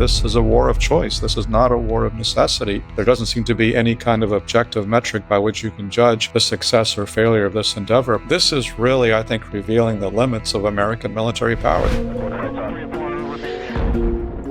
this is a war of choice. This is not a war of necessity. There doesn't seem to be any kind of objective metric by which you can judge the success or failure of this endeavor. This is really, I think, revealing the limits of American military power.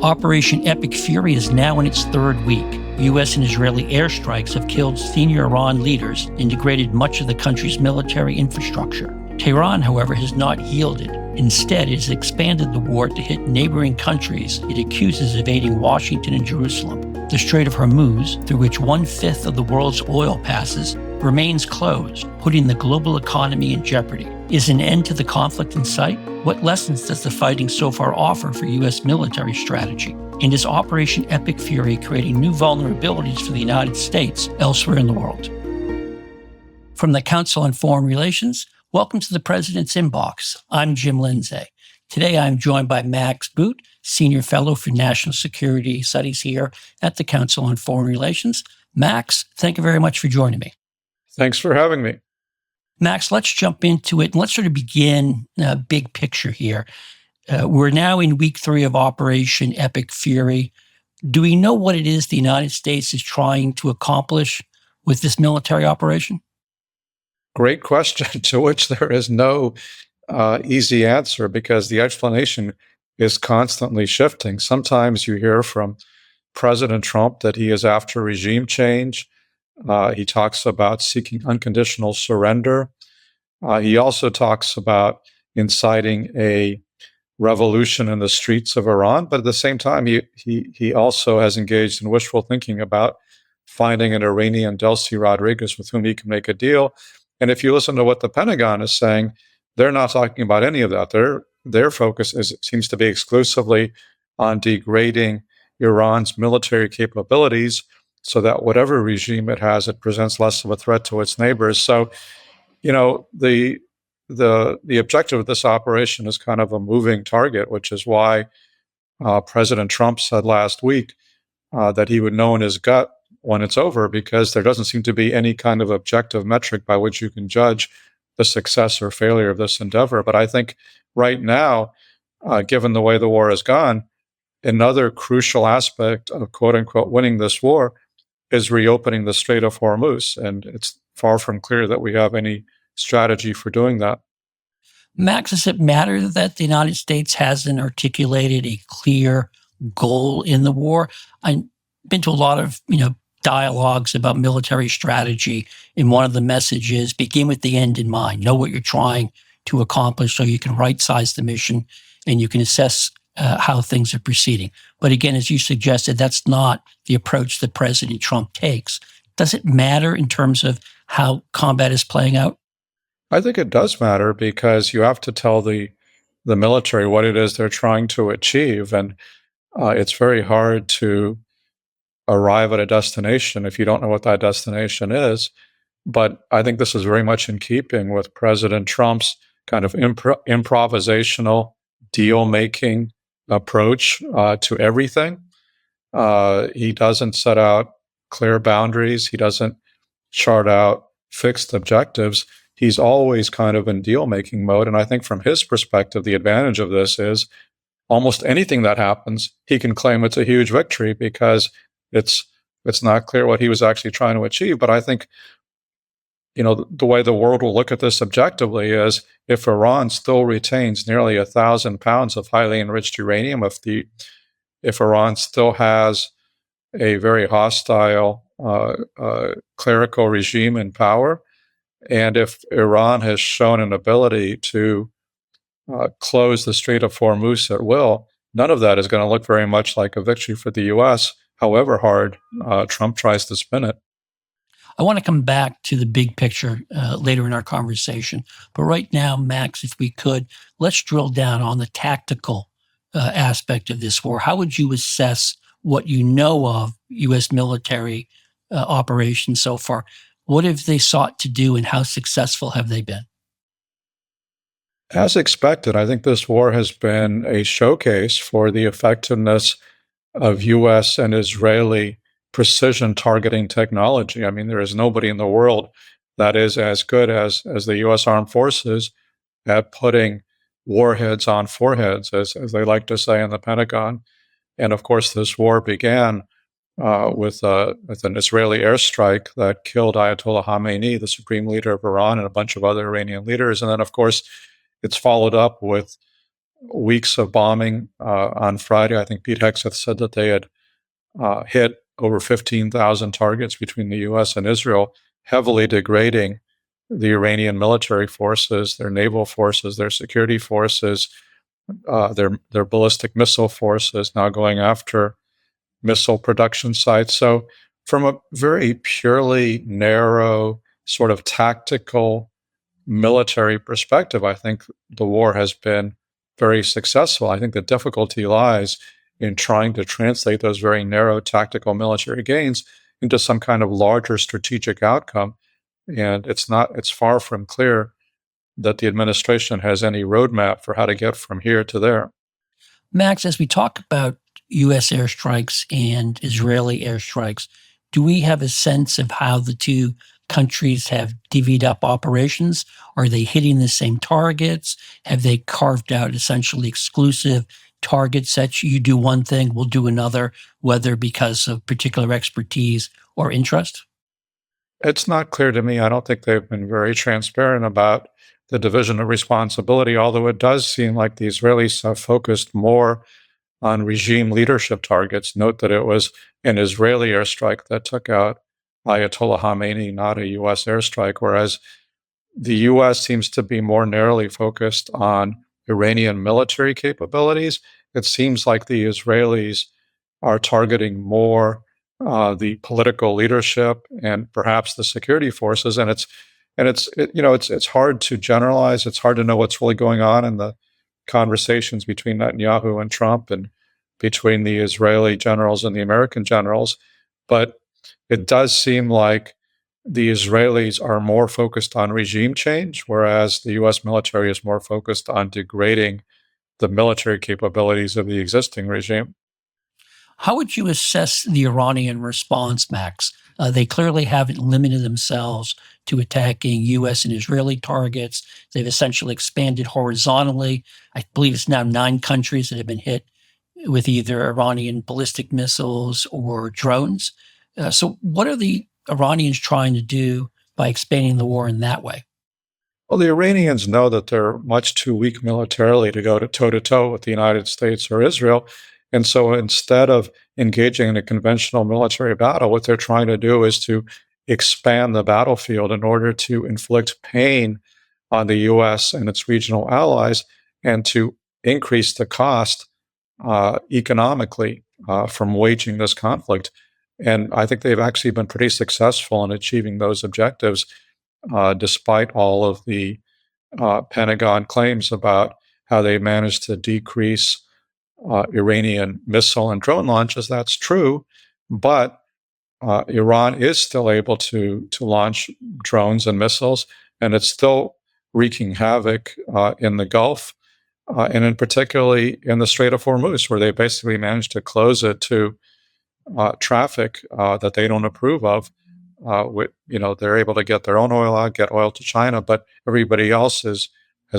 Operation Epic Fury is now in its third week. U.S. and Israeli airstrikes have killed senior Iran leaders and degraded much of the country's military infrastructure. Tehran, however, has not yielded. Instead, it has expanded the war to hit neighboring countries it accuses of aiding Washington and Jerusalem. The Strait of Hormuz, through which 1/5 of the world's oil passes, remains closed, putting the global economy in jeopardy. Is an end to the conflict in sight? What lessons does the fighting so far offer for U.S. military strategy? And is Operation Epic Fury creating new vulnerabilities for the United States elsewhere in the world? From the Council on Foreign Relations, welcome to the President's Inbox. I'm Jim Lindsay. Today I'm joined by Max Boot, Senior Fellow for National Security Studies here at the Council on Foreign Relations. Max, thank you very much for joining me. Thanks for having me. Max, let's jump into it and let's sort of begin big picture here. We're now in week 3 of Operation Epic Fury. Do we know what it is the United States is trying to accomplish with this military operation? Great question, to which there is no easy answer because the explanation is constantly shifting. Sometimes you hear from President Trump that he is after regime change. He talks about seeking unconditional surrender. He also talks about inciting a revolution in the streets of Iran, but at the same time, he also has engaged in wishful thinking about finding an Iranian, Delcy Rodriguez, with whom he can make a deal. And if you listen to what the Pentagon is saying, they're not talking about any of that. Their focus seems to be exclusively on degrading Iran's military capabilities so that whatever regime it has, it presents less of a threat to its neighbors. So, you know, the objective of this operation is kind of a moving target, which is why President Trump said last week that he would know in his gut when it's over, because there doesn't seem to be any kind of objective metric by which you can judge the success or failure of this endeavor. But I think right now, given the way the war has gone, another crucial aspect of quote unquote winning this war is reopening the Strait of Hormuz. And it's far from clear that we have any strategy for doing that. Max, does it matter that the United States hasn't articulated a clear goal in the war? I've been to a lot of, dialogues about military strategy, and one of the messages, begin with the end in mind. Know what you're trying to accomplish so you can right-size the mission and you can assess how things are proceeding. But again, as you suggested, that's not the approach that President Trump takes. Does it matter in terms of how combat is playing out? I think it does matter because you have to tell the military what it is they're trying to achieve. And it's very hard to arrive at a destination if you don't know what that destination is. But I think this is very much in keeping with President Trump's kind of improvisational deal-making approach to everything. He doesn't set out clear boundaries. He doesn't chart out fixed objectives. He's always kind of in deal-making mode. And I think from his perspective, the advantage of this is almost anything that happens, he can claim it's a huge victory because it's not clear what he was actually trying to achieve. But I think, the way the world will look at this objectively is if Iran still retains nearly 1,000 pounds of highly enriched uranium, if Iran still has a very hostile clerical regime in power, and if Iran has shown an ability to close the Strait of Hormuz at will, none of that is going to look very much like a victory for the U.S., however hard Trump tries to spin it. I want to come back to the big picture later in our conversation. But right now, Max, if we could, let's drill down on the tactical aspect of this war. How would you assess what you know of U.S. military operations so far? What have they sought to do and how successful have they been? As expected, I think this war has been a showcase for the effectiveness of U.S. and Israeli precision targeting technology. I mean, there is nobody in the world that is as good as the U.S. Armed Forces at putting warheads on foreheads, as they like to say in the Pentagon. And of course, this war began with an Israeli airstrike that killed Ayatollah Khamenei, the supreme leader of Iran, and a bunch of other Iranian leaders. And then, of course, it's followed up with weeks of bombing. On Friday, I think Pete Hegseth said that they had hit over 15,000 targets between the U.S. and Israel, heavily degrading the Iranian military forces, their naval forces, their security forces, their ballistic missile forces, now going after missile production sites. So, from a very purely narrow, sort of tactical military perspective, I think the war has been very successful. I think the difficulty lies in trying to translate those very narrow tactical military gains into some kind of larger strategic outcome. And it's far from clear that the administration has any roadmap for how to get from here to there. Max, as we talk about U.S. airstrikes and Israeli airstrikes, do we have a sense of how the two countries have divvied up operations? Are they hitting the same targets? Have they carved out essentially exclusive target sets? You do one thing, we'll do another, whether because of particular expertise or interest? It's not clear to me. I don't think they've been very transparent about the division of responsibility, although it does seem like the Israelis have focused more on regime leadership targets. Note that it was an Israeli airstrike that took out Ayatollah Khamenei, not a U.S. airstrike, whereas the U.S. seems to be more narrowly focused on Iranian military capabilities. It seems like the Israelis are targeting more the political leadership and perhaps the security forces. And it's hard to generalize. It's hard to know what's really going on in the conversations between Netanyahu and Trump and between the Israeli generals and the American generals. But it does seem like the Israelis are more focused on regime change, whereas the U.S. military is more focused on degrading the military capabilities of the existing regime. How would you assess the Iranian response, Max? They clearly haven't limited themselves to attacking U.S. and Israeli targets. They've essentially expanded horizontally. I believe it's now 9 countries that have been hit with either Iranian ballistic missiles or drones. So, what are the Iranians trying to do by expanding the war in that way? Well, the Iranians know that they're much too weak militarily to go toe to toe with the United States or Israel. And so instead of engaging in a conventional military battle, what they're trying to do is to expand the battlefield in order to inflict pain on the US and its regional allies and to increase the cost economically from waging this conflict. And I think they've actually been pretty successful in achieving those objectives, despite all of the Pentagon claims about how they managed to decrease Iranian missile and drone launches. That's true, but Iran is still able to launch drones and missiles, and it's still wreaking havoc in the Gulf, and in particularly in the Strait of Hormuz, where they basically managed to close it to traffic that they don't approve of. They're able to get their own oil out, get oil to China, but everybody else has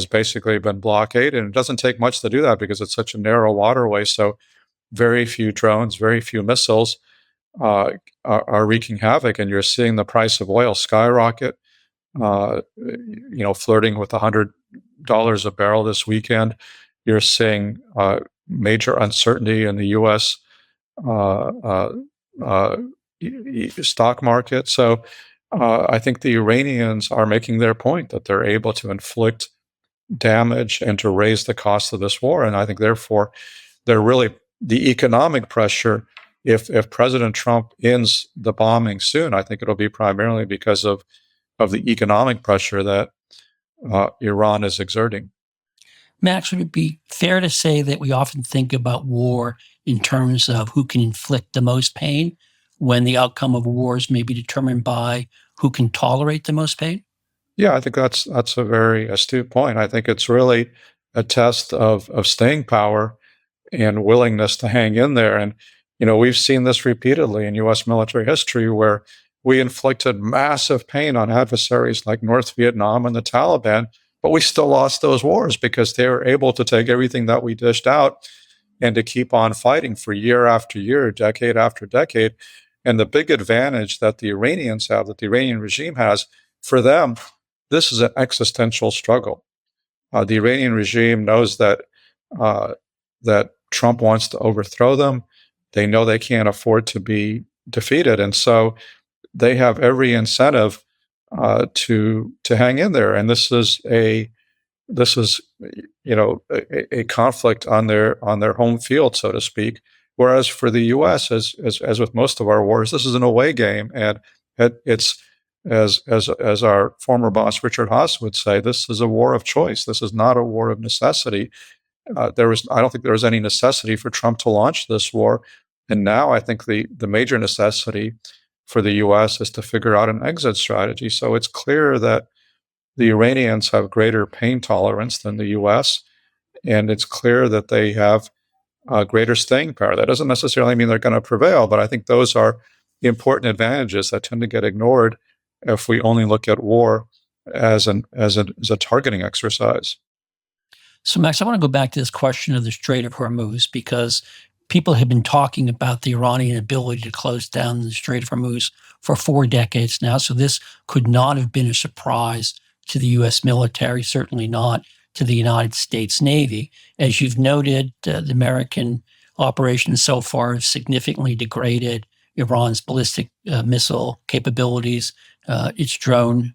basically been blockaded. And it doesn't take much to do that because it's such a narrow waterway. So very few drones, very few missiles are wreaking havoc. And you're seeing the price of oil skyrocket, flirting with $100 a barrel this weekend. You're seeing major uncertainty in the U.S. Stock market. So I think the Iranians are making their point that they're able to inflict damage and to raise the cost of this war. And I think, therefore, they're really the economic pressure. If President Trump ends the bombing soon, I think it'll be primarily because of the economic pressure that Iran is exerting. Max, would it be fair to say that we often think about war in terms of who can inflict the most pain when the outcome of wars may be determined by who can tolerate the most pain? Yeah, I think that's a very astute point. I think it's really a test of staying power and willingness to hang in there. And we've seen this repeatedly in U.S. military history, where we inflicted massive pain on adversaries like North Vietnam and the Taliban, but we still lost those wars because they were able to take everything that we dished out and to keep on fighting for year after year, decade after decade. And the big advantage that the Iranians have, that the Iranian regime has, for them, this is an existential struggle. The Iranian regime knows uh, that Trump wants to overthrow them. They know they can't afford to be defeated, and so they have every incentive to hang in there. And this is a conflict on their home field, so to speak. Whereas for the U.S., as with most of our wars, this is an away game, and it's as our former boss Richard Haas would say, this is a war of choice. This is not a war of necessity. I don't think there was any necessity for Trump to launch this war, and now I think the major necessity for the U.S. is to figure out an exit strategy. So it's clear that the Iranians have greater pain tolerance than the U.S., and it's clear that they have greater staying power. That doesn't necessarily mean they're going to prevail, but I think those are the important advantages that tend to get ignored if we only look at war as a targeting exercise. So, Max, I want to go back to this question of the Strait of Hormuz, because people have been talking about the Iranian ability to close down the Strait of Hormuz for 4 decades now. So this could not have been a surprise to the U.S. military, certainly not to the United States Navy. As you've noted, the American operations so far have significantly degraded Iran's ballistic missile capabilities, its drone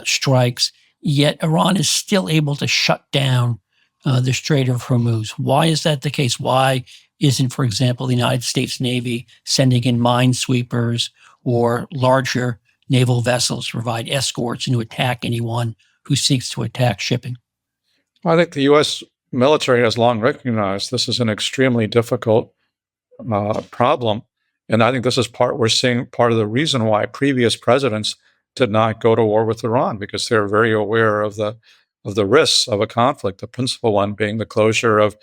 strikes, yet Iran is still able to shut down the Strait of Hormuz. Why is that the case? Why isn't, for example, the United States Navy sending in minesweepers or larger naval vessels to provide escorts and to attack anyone who seeks to attack shipping? I think the U.S. military has long recognized this is an extremely difficult problem, and I think this is we're seeing part of the reason why previous presidents did not go to war with Iran, because they're very aware of the risks of a conflict. The principal one being the closure of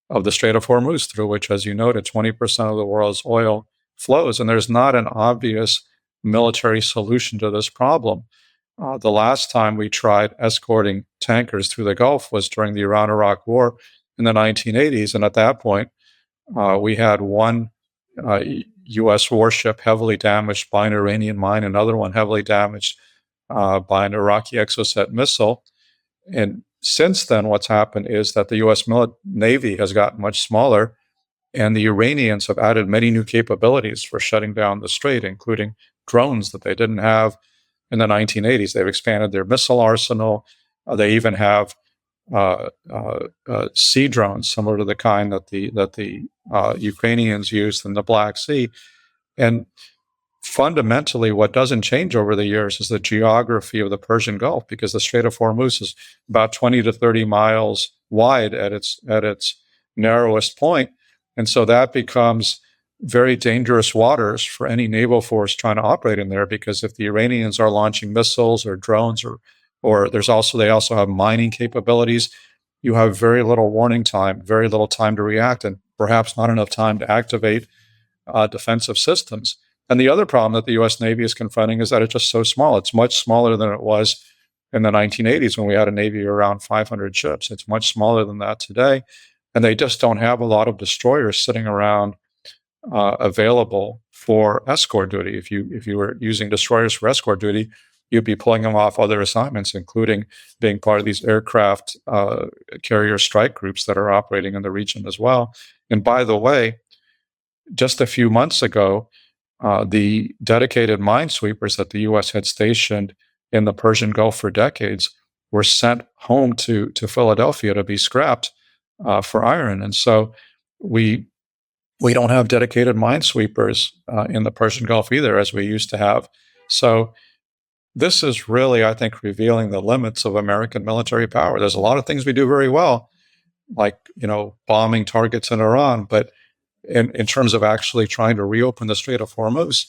the Strait of Hormuz, through which, as you noted, 20% of the world's oil flows, and there's not an obvious military solution to this problem. The last time we tried escorting tankers through the Gulf was during the Iran-Iraq War in the 1980s, and at that point, we had one U.S. warship heavily damaged by an Iranian mine, another one heavily damaged by an Iraqi Exocet missile. And since then, what's happened is that the U.S. Navy has gotten much smaller, and the Iranians have added many new capabilities for shutting down the strait, including drones that they didn't have in the 1980s. They've expanded their missile arsenal. They even have sea drones, similar to the kind that the Ukrainians used in the Black Sea. And fundamentally, what doesn't change over the years is the geography of the Persian Gulf, because the Strait of Hormuz is about 20 to 30 miles wide at its narrowest point. And so that becomes very dangerous waters for any naval force trying to operate in there, because if the Iranians are launching missiles or drones, or they also have mining capabilities, you have very little warning time, very little time to react, and perhaps not enough time to activate defensive systems. And the other problem that the U.S. Navy is confronting is that it's just so small. It's much smaller than it was in the 1980s when we had a Navy around 500 ships. It's much smaller than that today. And they just don't have a lot of destroyers sitting around available for escort duty. If you were using destroyers for escort duty, you'd be pulling them off other assignments, including being part of these aircraft carrier strike groups that are operating in the region as well. And by the way, just a few months ago, the dedicated minesweepers that the U.S. had stationed in the Persian Gulf for decades were sent home to Philadelphia to be scrapped for iron. And so we don't have dedicated minesweepers in the Persian Gulf either, as we used to have. So this is really, I think, revealing the limits of American military power. There's a lot of things we do very well, like, bombing targets in Iran, but in terms of actually trying to reopen the Strait of Hormuz,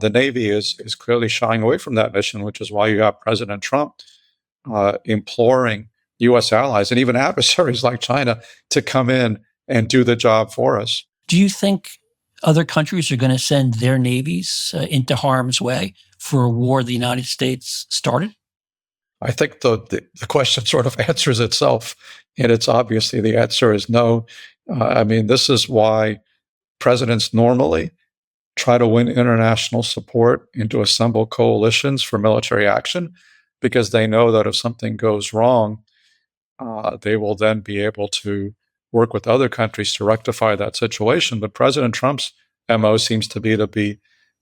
the Navy is clearly shying away from that mission, which is why you have President Trump imploring U.S. allies and even adversaries like China to come in and do the job for us. Do you think other countries are going to send their navies into harm's way for a war the United States started? I think the question sort of answers itself, and it's obviously the answer is no. I mean, this is why presidents normally try to win international support and to assemble coalitions for military action, because they know that if something goes wrong, they will then be able to work with other countries to rectify that situation. But President Trump's MO seems to be,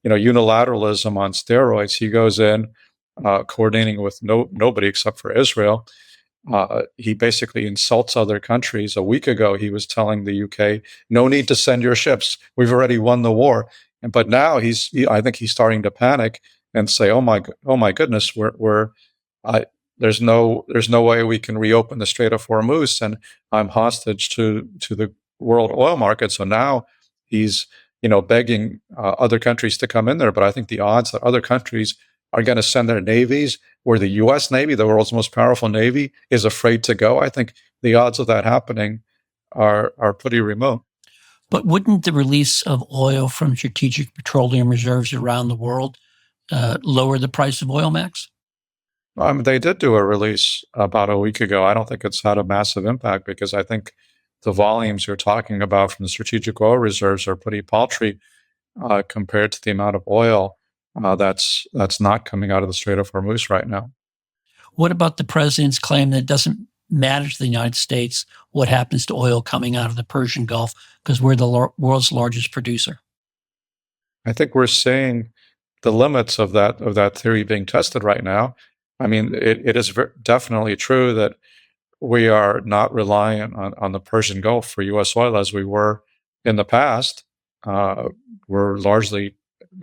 unilateralism on steroids. He goes in coordinating with nobody except for Israel. He basically insults other countries. A week ago, he was telling the UK, "No need to send your ships. We've already won the war." But now I think he's starting to panic and say, oh my goodness, I, there's no way we can reopen the Strait of Hormuz, and I'm hostage to the world oil market." So now he's begging other countries to come in there. But I think the odds that other countries are going to send their navies, where the U.S. Navy, the world's most powerful navy, is afraid to go, I think the odds of that happening are pretty remote. But wouldn't the release of oil from strategic petroleum reserves around the world lower the price of oil, Max? They did do a release about a week ago. I don't think it's had a massive impact, because I think the volumes you're talking about from the strategic oil reserves are pretty paltry compared to the amount of oil that's not coming out of the Strait of Hormuz right now. What about the president's claim that it doesn't matter to the United States what happens to oil coming out of the Persian Gulf because we're the world's largest producer? I think we're seeing the limits of that theory being tested right now. I mean, it is definitely true that we are not reliant on the Persian Gulf for U.S. oil as we were in the past. We're largely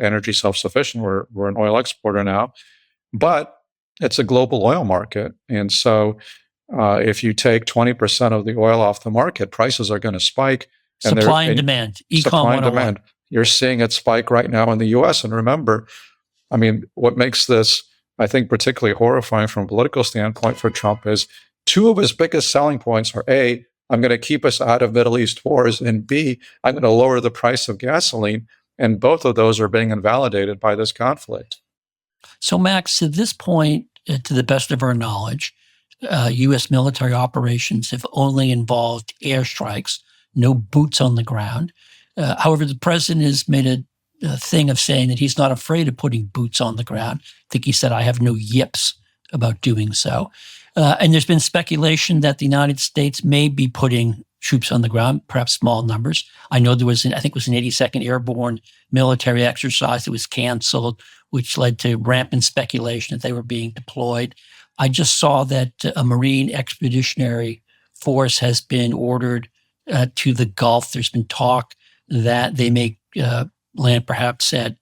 energy self-sufficient. We're an oil exporter now, but it's a global oil market. And so if you take 20% of the oil off the market, prices are going to spike. Supply and demand. Supply and demand. You're seeing it spike right now in the U.S. And remember, I mean, what makes this, I think, particularly horrifying from a political standpoint for Trump is two of his biggest selling points are A, I'm going to keep us out of Middle East wars, and B, I'm going to lower the price of gasoline. And both of those are being invalidated by this conflict. So, Max, to this point, to the best of our knowledge, U.S. military operations have only involved airstrikes, no boots on the ground. However, the president has made a thing of saying that he's not afraid of putting boots on the ground. I think he said, "I have no yips about doing so." And there's been speculation that the United States may be putting troops on the ground, perhaps small numbers. I know there was, I think it was an 82nd Airborne military exercise that was canceled, which led to rampant speculation that they were being deployed. I just saw that a Marine Expeditionary Force has been ordered to the Gulf. There's been talk that they may land perhaps at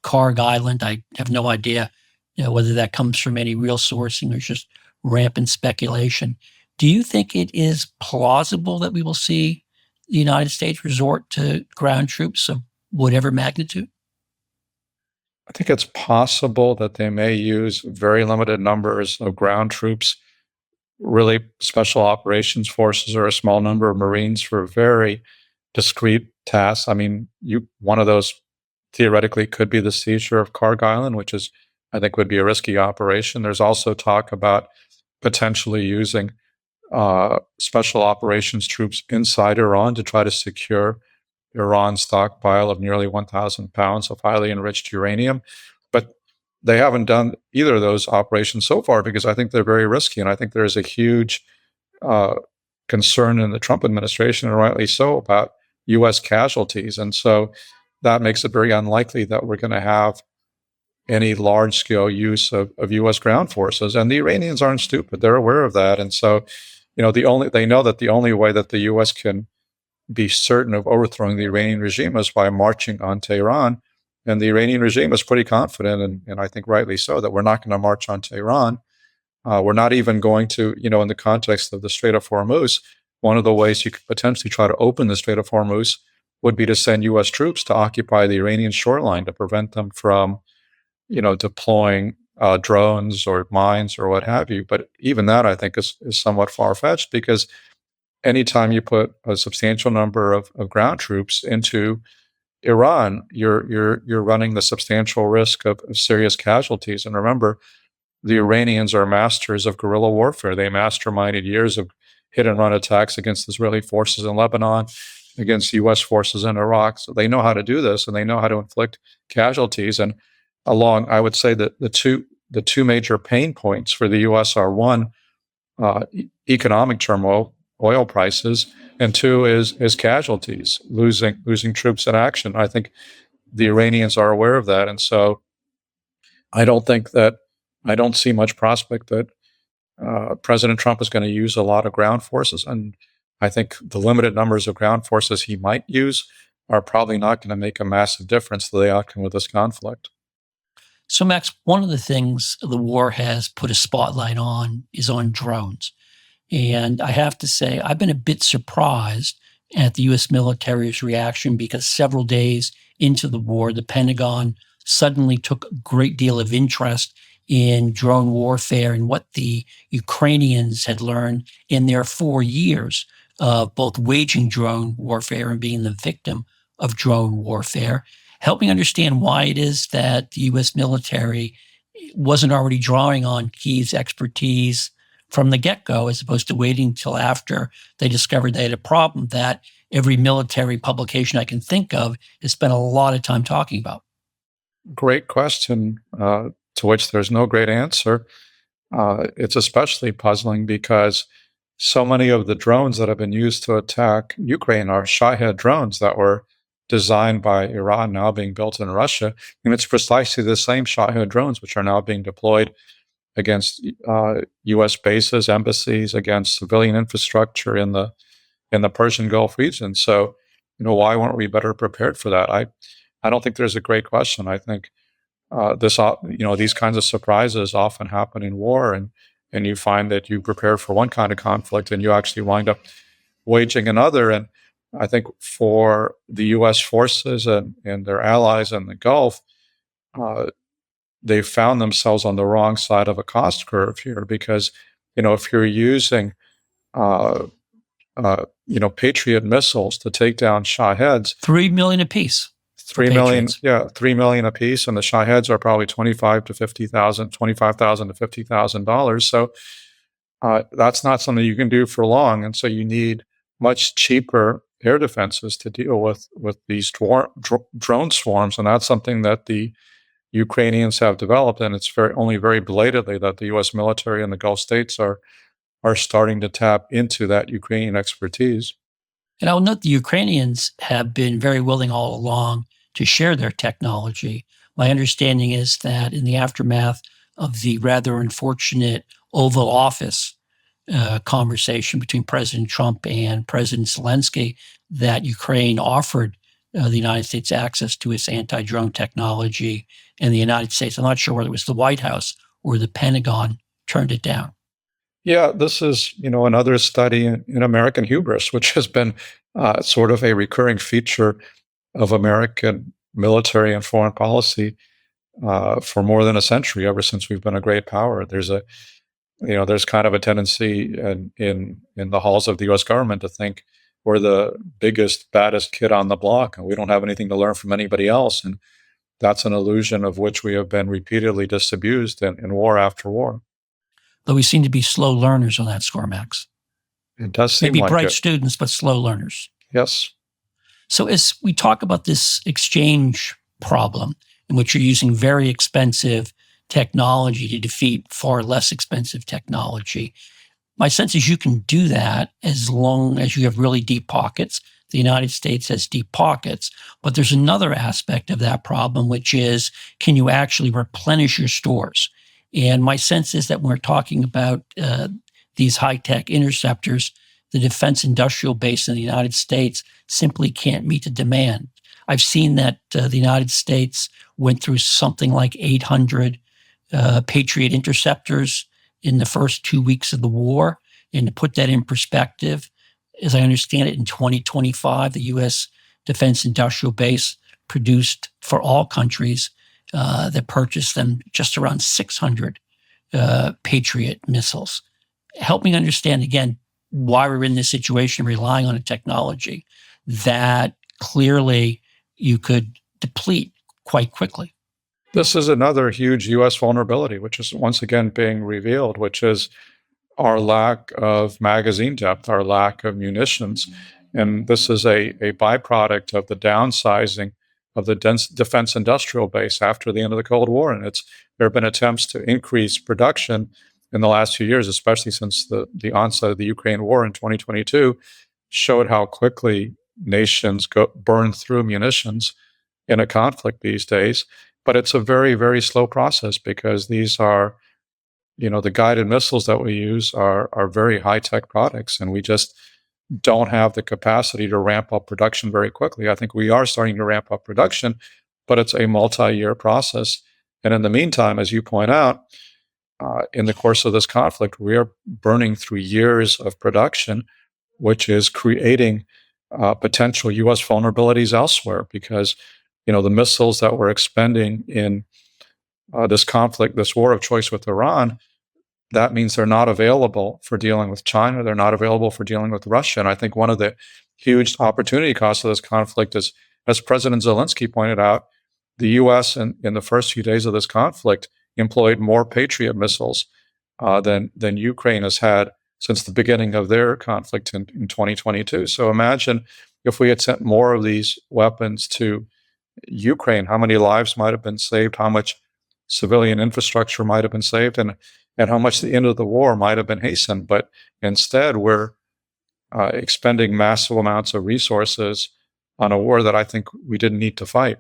Karg Island. I have no idea whether that comes from any real sourcing or just rampant speculation. Do you think it is plausible that we will see the United States resort to ground troops of whatever magnitude? I think it's possible that they may use very limited numbers of ground troops, really special operations forces, or a small number of Marines for very discrete tasks. I mean, one of those theoretically could be the seizure of Karg Island, which is, I think, would be a risky operation. There's also talk about potentially using special operations troops inside Iran to try to secure Iran's stockpile of nearly 1,000 pounds of highly enriched uranium. But they haven't done either of those operations so far because I think they're very risky. And I think there is a huge concern in the Trump administration, and rightly so, about U.S. casualties. And so that makes it very unlikely that we're going to have any large-scale use of U.S. ground forces. And the Iranians aren't stupid. They're aware of that. And so, they know that the only way that the U.S. can be certain of overthrowing the Iranian regime is by marching on Tehran. And the Iranian regime is pretty confident, and I think rightly so, that we're not going to march on Tehran. We're not even going to, in the context of the Strait of Hormuz, one of the ways you could potentially try to open the Strait of Hormuz would be to send U.S. troops to occupy the Iranian shoreline to prevent them from, deploying drones or mines or what have you. But even that, I think, is somewhat far-fetched, because anytime you put a substantial number of ground troops into Iran, you're running the substantial risk of serious casualties. And remember, the Iranians are masters of guerrilla warfare. They masterminded years of hit-and-run attacks against Israeli forces in Lebanon, against U.S. forces in Iraq. So they know how to do this, and they know how to inflict casualties. And I would say that the two major pain points for the U.S. are, one, economic turmoil, oil prices, and two is casualties, losing troops in action. I think the Iranians are aware of that, and so I don't see much prospect that President Trump is going to use a lot of ground forces. And I think the limited numbers of ground forces he might use are probably not going to make a massive difference to the outcome of this conflict. So, Max, one of the things the war has put a spotlight on is on drones. And I have to say, I've been a bit surprised at the U.S. military's reaction because several days into the war, the Pentagon suddenly took a great deal of interest in drone warfare and what the Ukrainians had learned in their 4 years of both waging drone warfare and being the victim of drone warfare. Help me understand why it is that the U.S. military wasn't already drawing on Kyiv's expertise from the get-go, as opposed to waiting until after they discovered they had a problem that every military publication I can think of has spent a lot of time talking about. Great question, to which there's no great answer. It's especially puzzling because so many of the drones that have been used to attack Ukraine are Shahed drones that were designed by Iran, now being built in Russia. And it's precisely the same Shahed drones which are now being deployed against U.S. bases, embassies, against civilian infrastructure in the Persian Gulf region. So, why weren't we better prepared for that? I don't think there's a great question. I think these kinds of surprises often happen in war, and you find that you prepare for one kind of conflict and you actually wind up waging another. And I think for the U.S. forces and their allies in the Gulf, they found themselves on the wrong side of a cost curve here because, if you're using, Patriot missiles to take down Shaheds, $3 million apiece. 3 million, yeah, 3 million apiece, and the Shaheds are probably $25,000 to $50,000. So that's not something you can do for long, and so you need much cheaper air defenses to deal with these drone swarms, and that's something that the Ukrainians have developed, and it's only very belatedly that the U.S. military and the Gulf states are starting to tap into that Ukrainian expertise. And I'll note the Ukrainians have been very willing all along to share their technology. My understanding is that in the aftermath of the rather unfortunate Oval Office conversation between President Trump and President Zelensky, that Ukraine offered the United States access to its anti-drone technology, and the United States, I'm not sure whether it was the White House or the Pentagon, turned it down. Yeah, this is, another study in American hubris, which has been sort of a recurring feature of American military and foreign policy for more than a century, ever since we've been a great power. There's kind of a tendency in the halls of the U.S. government to think we're the biggest, baddest kid on the block, and we don't have anything to learn from anybody else. And that's an illusion of which we have been repeatedly disabused in war after war. Though we seem to be slow learners on that score, Max. It does seem maybe like bright it. students, but slow learners. Yes. So as we talk about this exchange problem in which you're using very expensive technology to defeat far less expensive technology, my sense is you can do that as long as you have really deep pockets. The United States has deep pockets, but there's another aspect of that problem, which is, can you actually replenish your stores? And my sense is that when we're talking about these high-tech interceptors, the defense industrial base in the United States simply can't meet the demand. I've seen that the United States went through something like 800 Patriot interceptors in the first 2 weeks of the war. And to put that in perspective, as I understand it, in 2025, the U.S. defense industrial base produced for all countries that purchased them just around 600 Patriot missiles. Help me understand again why we're in this situation relying on a technology that clearly you could deplete quite quickly. This is another huge U.S. vulnerability, which is once again being revealed, which is our lack of magazine depth, our lack of munitions. And this is a byproduct of the downsizing of the defense industrial base after the end of the Cold War. And there have been attempts to increase production in the last few years, especially since the onset of the Ukraine war in 2022, showed how quickly nations burn through munitions in a conflict these days. But it's a very, very slow process because these are, the guided missiles that we use are very high-tech products, and we just don't have the capacity to ramp up production very quickly. I think we are starting to ramp up production, but it's a multi-year process. And in the meantime, as you point out, in the course of this conflict, we are burning through years of production, which is creating potential U.S. vulnerabilities elsewhere because, the missiles that we're expending in this conflict, this war of choice with Iran, that means they're not available for dealing with China. They're not available for dealing with Russia. And I think one of the huge opportunity costs of this conflict is, as President Zelensky pointed out, the U.S. in the first few days of this conflict employed more Patriot missiles than Ukraine has had since the beginning of their conflict in 2022. So imagine if we had sent more of these weapons to Ukraine, how many lives might have been saved, how much civilian infrastructure might have been saved, and how much the end of the war might have been hastened. But instead, we're expending massive amounts of resources on a war that I think we didn't need to fight.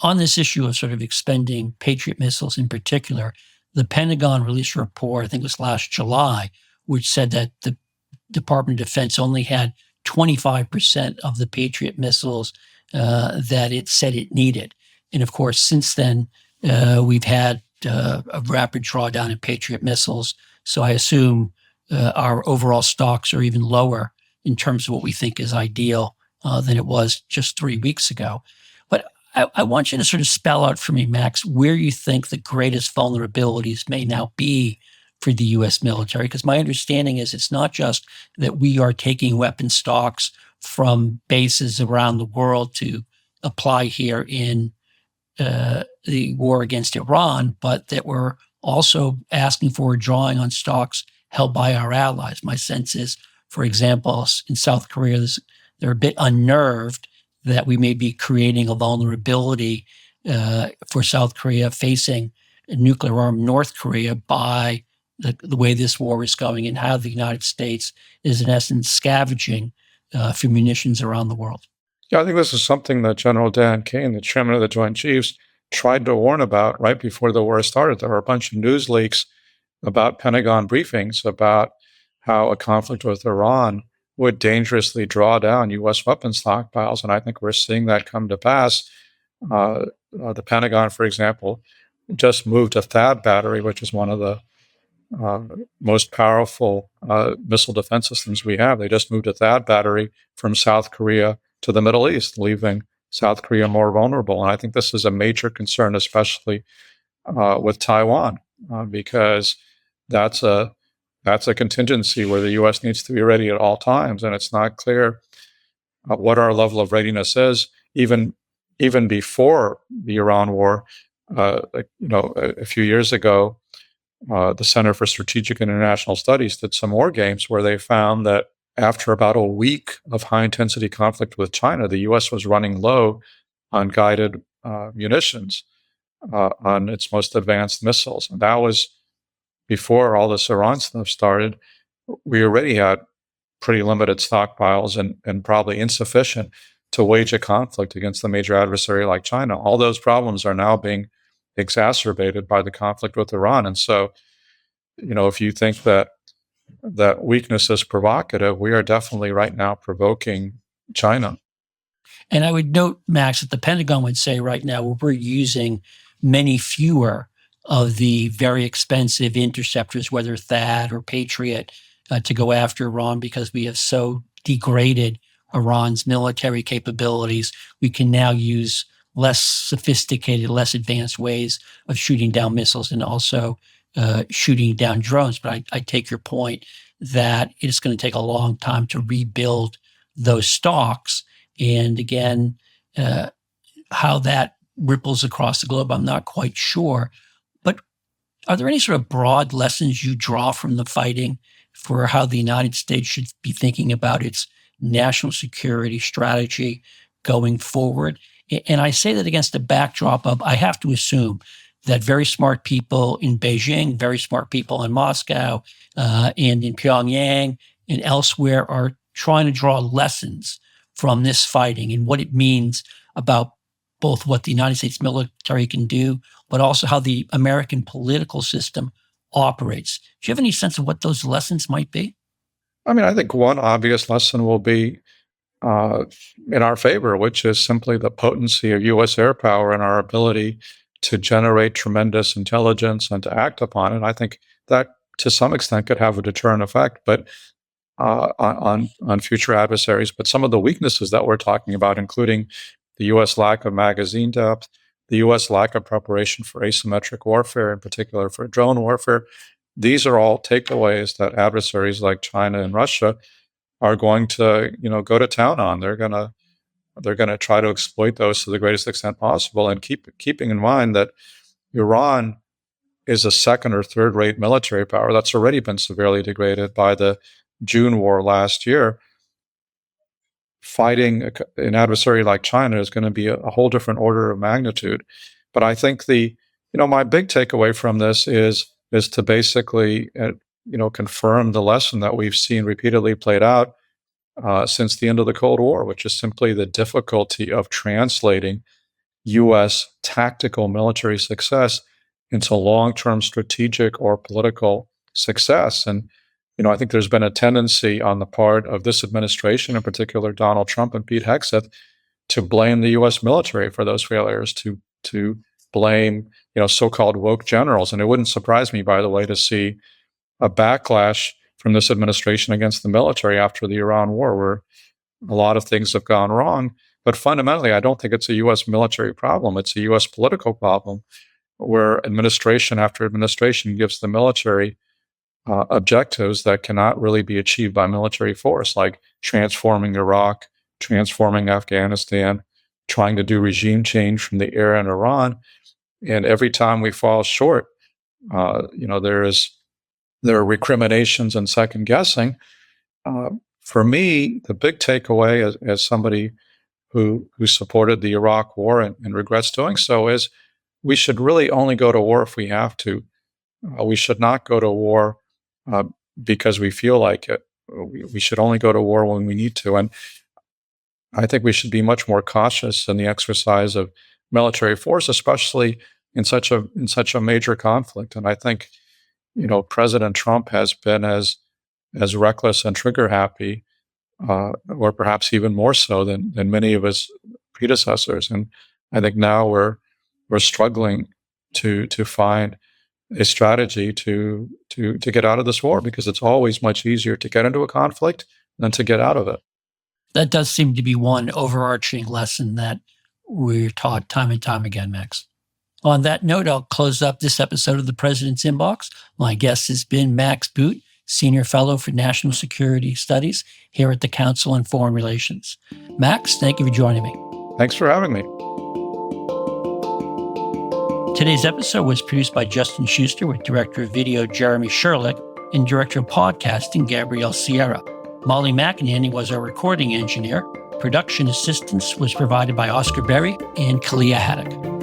On this issue of sort of expending Patriot missiles in particular, the Pentagon released a report, I think it was last July, which said that the Department of Defense only had 25% of the Patriot missiles that it said it needed. And of course, since then, we've had a rapid drawdown in Patriot missiles. So I assume our overall stocks are even lower in terms of what we think is ideal than it was just 3 weeks ago. But I want you to sort of spell out for me, Max, where you think the greatest vulnerabilities may now be for the U.S. military. Because my understanding is it's not just that we are taking weapon stocks from bases around the world to apply here in the war against Iran, but that we're also asking for a drawing on stocks held by our allies. My sense is, for example, in South Korea, they're a bit unnerved that we may be creating a vulnerability for South Korea facing a nuclear-armed North Korea by the way this war is going and how the United States is, in essence, scavenging for munitions around the world. Yeah, I think this is something that General Dan Kane, the chairman of the Joint Chiefs, tried to warn about right before the war started. There were a bunch of news leaks about Pentagon briefings about how a conflict with Iran would dangerously draw down U.S. weapon stockpiles, and I think we're seeing that come to pass. The Pentagon, for example, just moved a THAAD battery, which is one of the most powerful missile defense systems we have. They just moved a THAAD battery from South Korea to the Middle East, leaving South Korea more vulnerable. And I think this is a major concern, especially with Taiwan, because that's a contingency where the U.S. needs to be ready at all times. And it's not clear what our level of readiness is, even before the Iran war. A few years ago, the Center for Strategic and International Studies did some war games where they found that after about a week of high-intensity conflict with China, the U.S. was running low on guided munitions, on its most advanced missiles. And that was before all this Iran stuff started. We already had pretty limited stockpiles and probably insufficient to wage a conflict against a major adversary like China. All those problems are now being exacerbated by the conflict with Iran. And so, if you think that weakness is provocative, we are definitely right now provoking China. And I would note, Max, that the Pentagon would say right now we're using many fewer of the very expensive interceptors, whether THAAD or Patriot, to go after Iran because we have so degraded Iran's military capabilities. We can now use less sophisticated, less advanced ways of shooting down missiles and also shooting down drones. But I take your point that it's going to take a long time to rebuild those stocks. And again, how that ripples across the globe, I'm not quite sure. But Are there any sort of broad lessons you draw from the fighting for how the United States should be thinking about its national security strategy going forward? And I say that against the backdrop of, I have to assume that very smart people in Beijing, very smart people in Moscow, and in Pyongyang and elsewhere are trying to draw lessons from this fighting and what it means about both what the United States military can do, but also how the American political system operates. Do you have any sense of what those lessons might be? I mean, I think one obvious lesson will be in our favor, which is simply the potency of U.S. air power and our ability to generate tremendous intelligence and to act upon it. I think that to some extent could have a deterrent effect, but on future adversaries. But some of the weaknesses that we're talking about, including the U.S. lack of magazine depth, the U.S. lack of preparation for asymmetric warfare, in particular for drone warfare, these are all takeaways that adversaries like China and Russia are going to, go to town on. They're gonna try to exploit those to the greatest extent possible, and keeping in mind that Iran is a second or third rate military power that's already been severely degraded by the June war last year. Fighting an adversary like China is going to be a whole different order of magnitude. But I think my big takeaway from this is to basically, confirm the lesson that we've seen repeatedly played out since the end of the Cold War, which is simply the difficulty of translating U.S. tactical military success into long-term strategic or political success. And, I think there's been a tendency on the part of this administration, in particular Donald Trump and Pete Hegseth, to blame the U.S. military for those failures, to blame, so-called woke generals. And it wouldn't surprise me, by the way, to see a backlash from this administration against the military after the Iran war, where a lot of things have gone wrong. But fundamentally, I don't think it's a U.S. military problem. It's a U.S. political problem, where administration after administration gives the military objectives that cannot really be achieved by military force, like transforming Iraq, transforming Afghanistan, trying to do regime change from the era in Iran. And every time we fall short, there are recriminations and second guessing. For me, the big takeaway as somebody who supported the Iraq war and regrets doing so is we should really only go to war if we have to. We should not go to war because we feel like it. We should only go to war when we need to. And I think we should be much more cautious in the exercise of military force, especially in such a major conflict. And I think, President Trump has been as reckless and trigger happy, or perhaps even more so than many of his predecessors. And I think now we're struggling to find a strategy to get out of this war, because it's always much easier to get into a conflict than to get out of it. That does seem to be one overarching lesson that we're taught time and time again, Max. On that note, I'll close up this episode of The President's Inbox. My guest has been Max Boot, Senior Fellow for National Security Studies here at the Council on Foreign Relations. Max, thank you for joining me. Thanks for having me. Today's episode was produced by Justin Schuster with Director of Video Jeremy Sherlick and Director of Podcasting Gabrielle Sierra. Molly McEnany was our recording engineer. Production assistance was provided by Oscar Berry and Kalia Haddock.